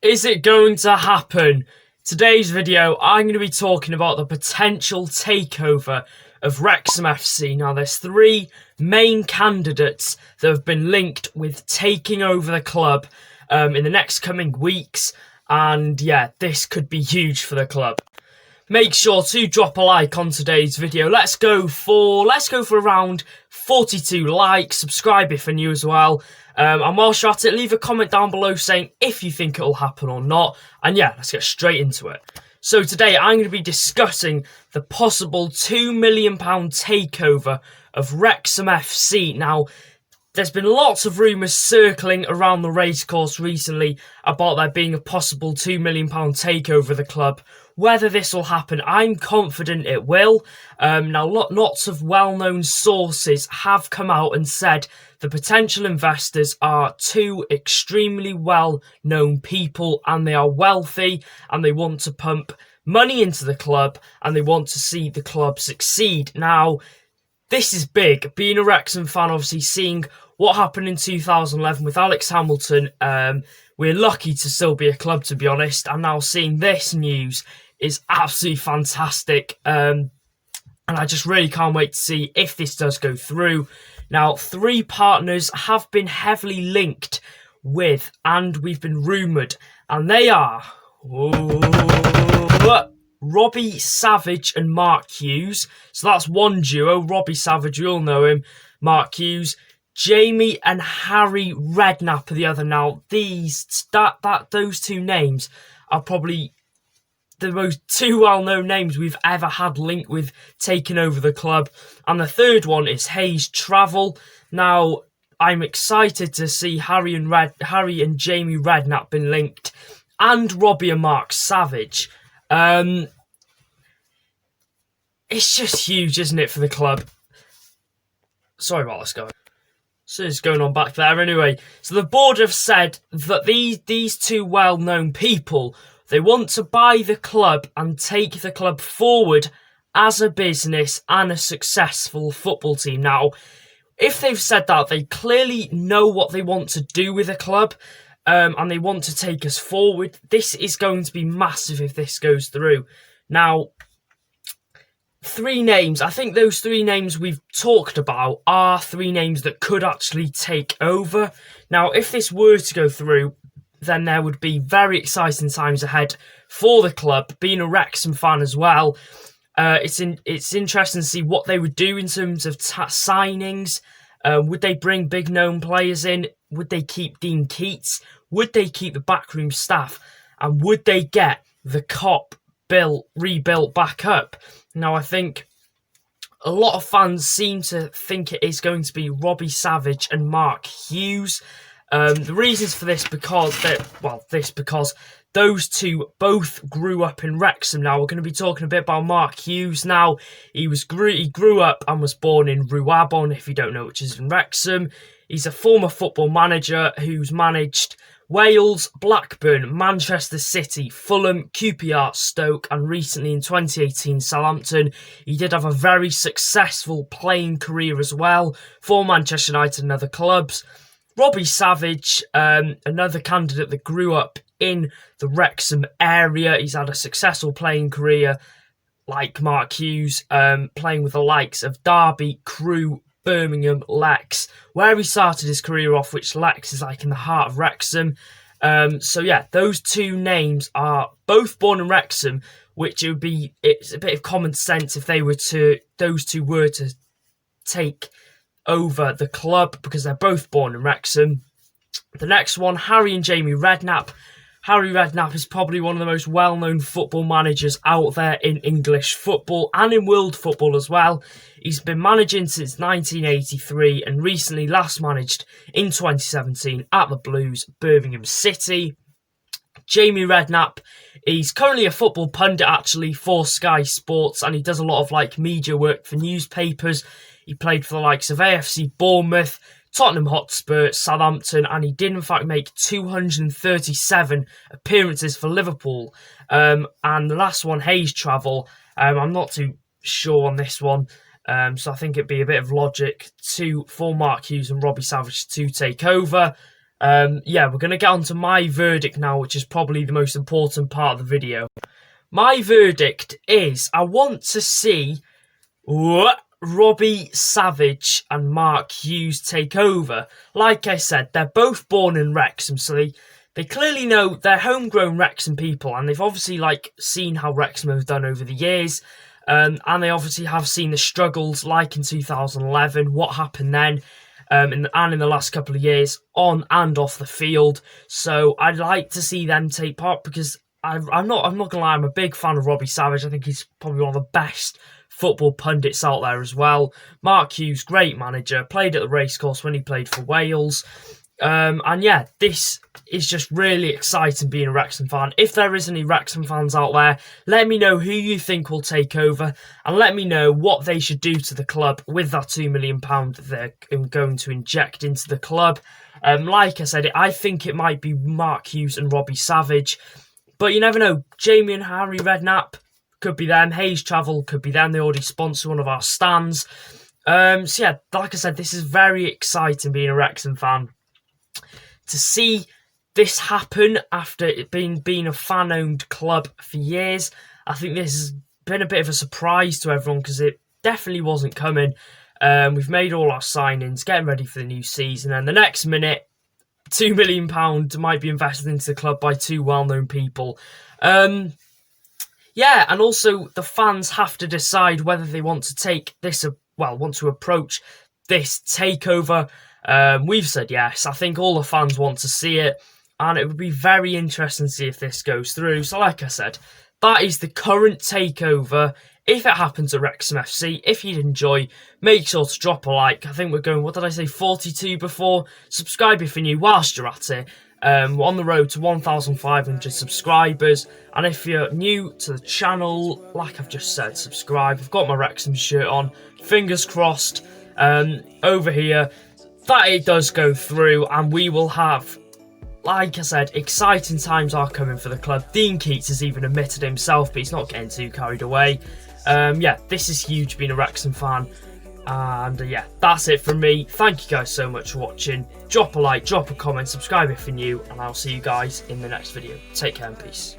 Is it going to happen? Today's video, I'm going to be talking about the potential takeover of Wrexham FC. Now, there's three main candidates that have been linked with taking over the club in the next coming weeks. And yeah, this could be huge for the club. Make sure to drop a like on today's video. Let's go for around 42 likes. Subscribe if you're new as well. And whilst you're at it, leave a comment down below saying if you think it'll happen or not. And yeah, let's get straight into it. So today I'm going to be discussing the possible £2 million takeover of Wrexham FC. Now, there's been lots of rumours circling around the racecourse recently about there being a possible £2 million takeover of the club. Whether this will happen, I'm confident it will. Now, lots of well-known sources have come out and said the potential investors are two extremely well-known people, and they are wealthy, and they want to pump money into the club, and they want to see the club succeed. Now, this is big. Being a Wrexham fan, obviously seeing what happened in 2011 with Alex Hamilton, we're lucky to still be a club, to be honest, and now seeing this news is absolutely fantastic. And I just really can't wait to see if this does go through. Now, three partners have been heavily linked with, and we've been rumoured, and they are Robbie Savage and Mark Hughes. So that's one duo. Robbie Savage, you all know him. Mark Hughes. Jamie and Harry Redknapp are the other. Now, those two names are probably the most two well-known names we've ever had linked with taking over the club. And the third one is Hughes Travel. Now, I'm excited to see Harry and Jamie Redknapp been linked, and Robbie and Mark Savage. It's just huge, isn't it, for the club? Sorry about this, guys. So it's going on back there anyway. So the board have said that these two well-known people, they want to buy the club and take the club forward as a business and a successful football team. Now, if they've said that, they clearly know what they want to do with the club, and they want to take us forward. This is going to be massive if this goes through. Now, three names. I think those three names we've talked about are three names that could actually take over. Now, if this were to go through, then there would be very exciting times ahead for the club. Being a Wrexham fan as well, it's interesting to see what they would do in terms of signings. Would they bring big known players in? Would they keep Dean Keats? Would they keep the backroom staff? And would they get the Kop rebuilt back up? Now, I think a lot of fans seem to think it is going to be Robbie Savage and Mark Hughes. The reasons for this because those two both grew up in Wrexham. Now, we're going to be talking a bit about Mark Hughes. Now, he grew up and was born in Rumoured, if you don't know, which is in Wrexham. He's a former football manager who's managed Wales, Blackburn, Manchester City, Fulham, QPR, Stoke, and recently in 2018 Southampton. He did have a very successful playing career as well for Manchester United and other clubs. Robbie Savage, another candidate that grew up in the Wrexham area. He's had a successful playing career like Mark Hughes, playing with the likes of Derby, Crewe, Birmingham, Lex, where he started his career off, which Lex is like in the heart of Wrexham. So yeah, those two names are both born in Wrexham, which it's a bit of common sense if those two were to take over the club because they're both born in Wrexham. The next one, Harry and Jamie Redknapp. Harry Redknapp is probably one of the most well-known football managers out there in English football and in world football as well. He's been managing since 1983 and recently last managed in 2017 at the Blues, Birmingham City. Jamie Redknapp, he's currently a football pundit actually for Sky Sports, and he does a lot of media work for newspapers. He played for the likes of AFC Bournemouth, Tottenham Hotspur, Southampton, and he did in fact make 237 appearances for Liverpool. And the last one, Hughes Travel, I'm not too sure on this one, so I think it'd be a bit of logic for Mark Hughes and Robbie Savage to take over. Yeah, we're going to get on to my verdict now, which is probably the most important part of the video. My verdict is I want to see Robbie Savage and Mark Hughes take over. Like I said, they're both born in Wrexham, so they clearly know they're homegrown Wrexham people, and they've obviously seen how Wrexham have done over the years, and they obviously have seen the struggles like in 2011, what happened then, and in the last couple of years on and off the field. So I'd like to see them take part because I'm not gonna lie, I'm a big fan of Robbie Savage. I think he's probably one of the best football pundits out there as well. Mark Hughes, great manager, played at the racecourse when he played for Wales. And yeah, this is just really exciting being a Wrexham fan. If there is any Wrexham fans out there, let me know who you think will take over, and let me know what they should do to the club with that £2 million that they're going to inject into the club. Like I said, I think it might be Mark Hughes and Robbie Savage, but you never know. Jamie and Harry Redknapp could be them. Hayes Travel could be them. They already sponsor one of our stands. So yeah, like I said, this is very exciting being a Wrexham fan. To see this happen after it being a fan-owned club for years, I think this has been a bit of a surprise to everyone because it definitely wasn't coming. We've made all our signings, getting ready for the new season, and the next minute, £2 million might be invested into the club by two well-known people. Yeah, and also the fans have to decide whether they want to take this, want to approach this takeover. We've said yes. I think all the fans want to see it, and it would be very interesting to see if this goes through. So like I said, that is the current takeover. If it happens at Wrexham FC, if you'd enjoy, make sure to drop a like. I think we're going, what did I say, 42 before? Subscribe if you're new whilst you're at it. We're on the road to 1,500 subscribers, and if you're new to the channel, like I've just said, subscribe. I've got my Wrexham shirt on, fingers crossed, over here, that it does go through, and we will have, like I said, exciting times are coming for the club. Dean Keats has even admitted himself, but he's not getting too carried away. Yeah, this is huge being a Wrexham fan. And yeah, that's it from me. Thank you guys so much for watching. Drop a like, drop a comment, subscribe if you're new, and I'll see you guys in the next video. Take care and peace.